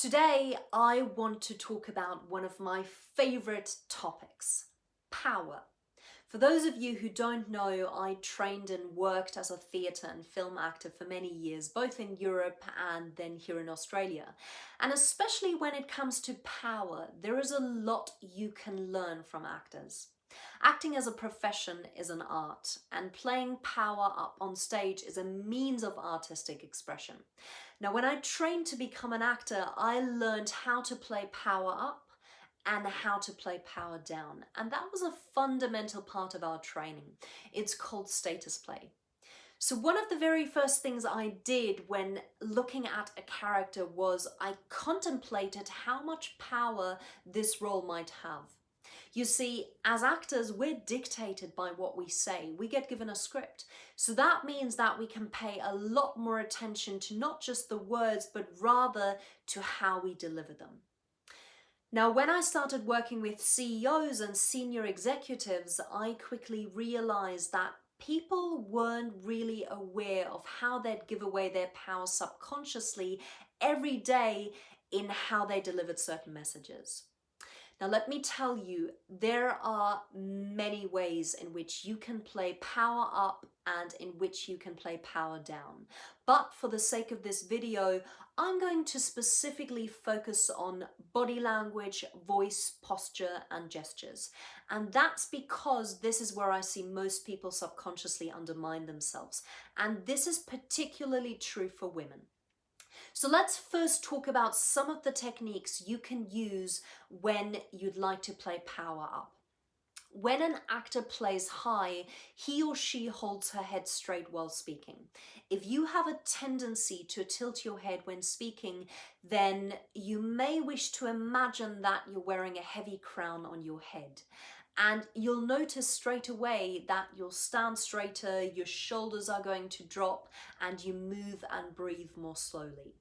Today, I want to talk about one of my favorite topics, power. For those of you who don't know, I trained and worked as a theatre and film actor for many years, both in Europe and then here in Australia. And especially when it comes to power, there is a lot you can learn from actors. Acting as a profession is an art, and playing power up on stage is a means of artistic expression. Now, when I trained to become an actor, I learned how to play power up and how to play power down. And that was a fundamental part of our training. It's called status play. So one of the very first things I did when looking at a character was I contemplated how much power this role might have. You see, as actors, we're dictated by what we say. We get given a script. So that means that we can pay a lot more attention to not just the words, but rather to how we deliver them. Now, when I started working with CEOs and senior executives, I quickly realized that people weren't really aware of how they'd give away their power subconsciously every day in how they delivered certain messages. Now, let me tell you, there are many ways in which you can play power up and in which you can play power down. But for the sake of this video, I'm going to specifically focus on body language, voice, posture, and gestures. And that's because this is where I see most people subconsciously undermine themselves. And this is particularly true for women. So let's first talk about some of the techniques you can use when you'd like to play power up. When an actor plays high, he or she holds her head straight while speaking. If you have a tendency to tilt your head when speaking, then you may wish to imagine that you're wearing a heavy crown on your head. And you'll notice straight away that you'll stand straighter, your shoulders are going to drop, and you move and breathe more slowly.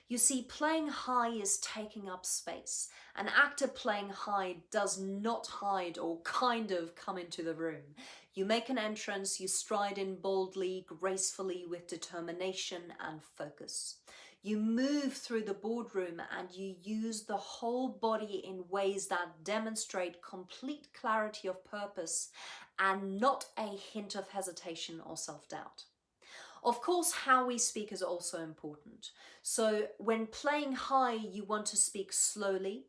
You see, playing high is taking up space. An actor playing high does not hide or kind of come into the room. You make an entrance, you stride in boldly, gracefully, with determination and focus. You move through the boardroom and you use the whole body in ways that demonstrate complete clarity of purpose and not a hint of hesitation or self-doubt. Of course, how we speak is also important. So when playing high, you want to speak slowly,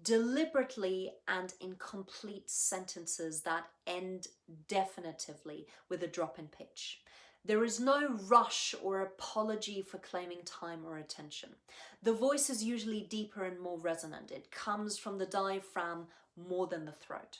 deliberately, and in complete sentences that end definitively with a drop in pitch. There is no rush or apology for claiming time or attention. The voice is usually deeper and more resonant. It comes from the diaphragm more than the throat.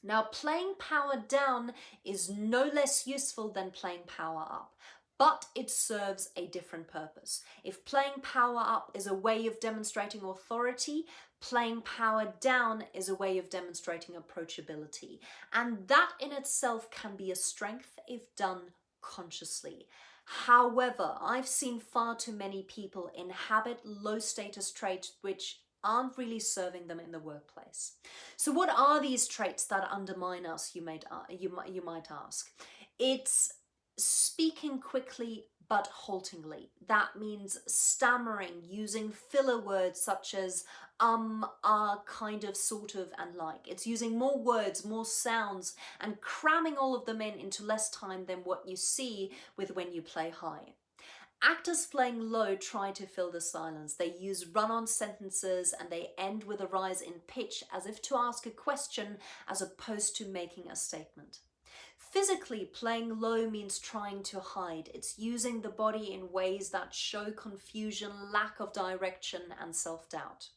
Now, playing power down is no less useful than playing power up, but it serves a different purpose. If playing power up is a way of demonstrating authority, playing power down is a way of demonstrating approachability. And that in itself can be a strength if done consciously. However, I've seen far too many people inhabit low status traits which aren't really serving them in the workplace. So what are these traits that undermine us, you might ask? It's speaking quickly but haltingly. That means stammering, using filler words such as kind of, sort of, and like. It's using more words, more sounds, and cramming all of them into less time than what you see with when you play high. Actors playing low try to fill the silence. They use run-on sentences and they end with a rise in pitch as if to ask a question as opposed to making a statement. Physically, playing low means trying to hide. It's using the body in ways that show confusion, lack of direction, and self-doubt.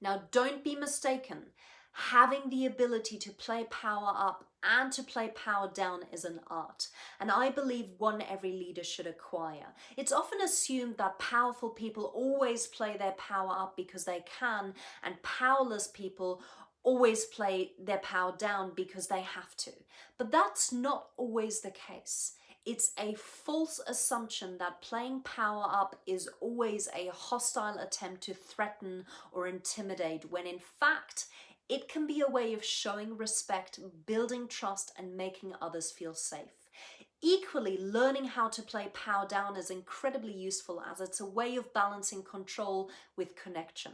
Now, don't be mistaken. Having the ability to play power up and to play power down is an art, and I believe one every leader should acquire. It's often assumed that powerful people always play their power up because they can, and powerless people always play their power down because they have to. But that's not always the case. It's a false assumption that playing power up is always a hostile attempt to threaten or intimidate, when in fact, it can be a way of showing respect, building trust, and making others feel safe. Equally, learning how to play power down is incredibly useful as it's a way of balancing control with connection.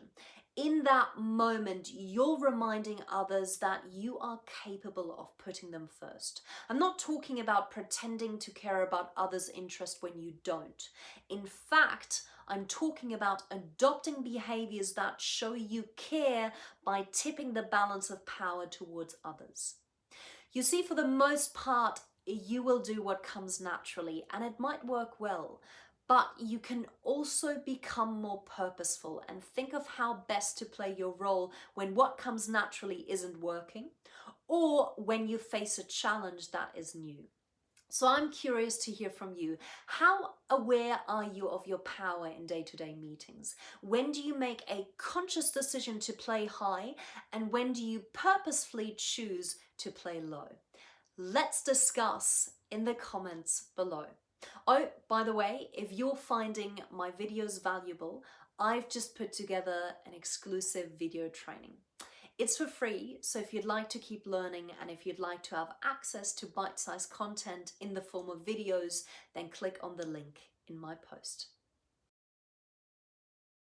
In that moment, you're reminding others that you are capable of putting them first. I'm not talking about pretending to care about others' interest when you don't. In fact, I'm talking about adopting behaviors that show you care by tipping the balance of power towards others. You see, for the most part, you will do what comes naturally and it might work well, but you can also become more purposeful and think of how best to play your role when what comes naturally isn't working or when you face a challenge that is new. So I'm curious to hear from you. How aware are you of your power in day-to-day meetings? When do you make a conscious decision to play high and when do you purposefully choose to play low? Let's discuss in the comments below. Oh, by the way, if you're finding my videos valuable, I've just put together an exclusive video training. It's for free, so if you'd like to keep learning and if you'd like to have access to bite-sized content in the form of videos, then click on the link in my post.